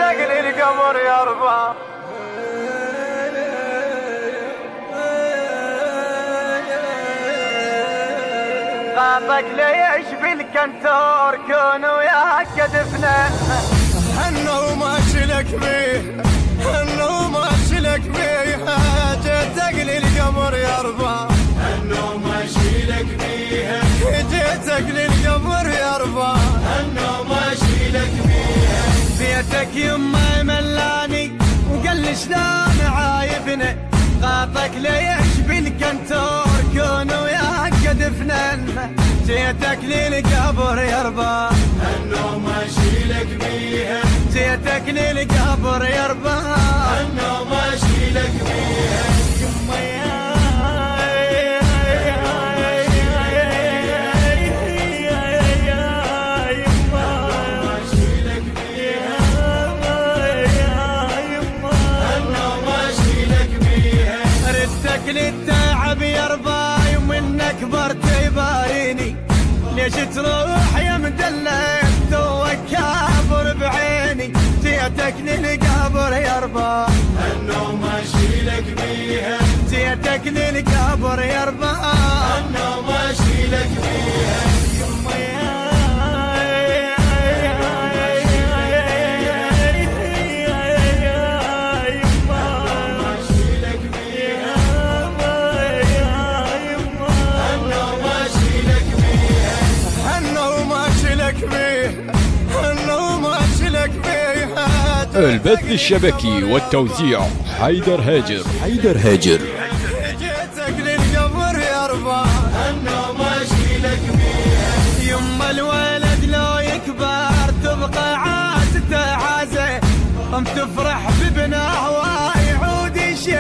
جيتك للقبر يرضى. خاطك ليش بالكنتور كون وياك دفنه. حنو ماشي لك بيه، حنو ماشي لك بيه، جيتك للقبر يرضى. حنو ماشي لك بيها، جيتك للقبر يرضى. حنو ماشي لك بيها. بيتك يما ملاني وقال لي شلون عايبنا. غاطك ليش بالكنتور كون وياك دفنن. جيتك للقبر يرضى. حنو ماشي لك بيها، جيتك للقبر يرضى. حنو ماشي لك بيها. للتعب يرضى ومنك كبرت يباريني. ليش تروح يا مدلل توك كابر بعيني. جيتك للقبر يرضى. حنو ماشي لك بيها، جيتك للقبر يرضى. حنو ماشي لك بيها. البث الشبكي والتوزيع حيدر هاجر. حيدر هاجر. جيتك للقبر يرضى. حنو ماشي لك بيها. يما الولد لو يكبر تبقى عازته عازه. تفرح ببناه ويعود يشيل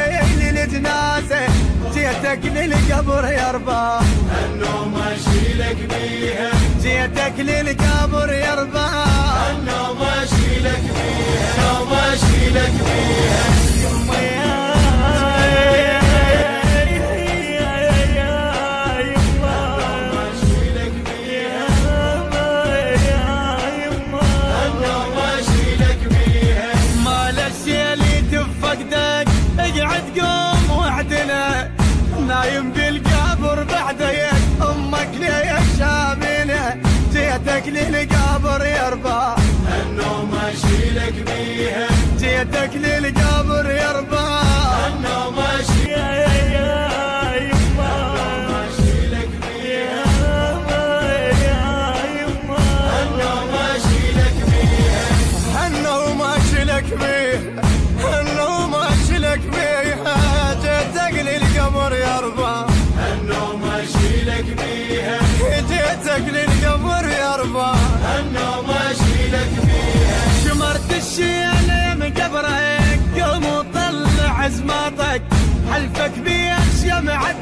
الجنازه. جيتك للقبر يرضى. حنو ماشي لك بيها. جيتك للقبر يرضى. حنو ماشي لك بيها، حنو ماشي لك بيها. اقعد قوم وحدنا نايم بالقبر بعدك. امك ليش شامله. جيتك للقبر يرضى. حنو ماشي لك بيها. جيتك للقبر يرضى. حنو ماشي لك بيها. حنو ماشي لك بيها. حنو ماشي لك بيه، حنو ماشي لك بيه، جيتك للقبر يرضى. حنو ماشي لك بيها. جيتك للقبر يرضى. حنو ماشي لك بيها. شمرت الشيله من قبرك قوم وطلع عزماتك. حلفك بيش يا معدل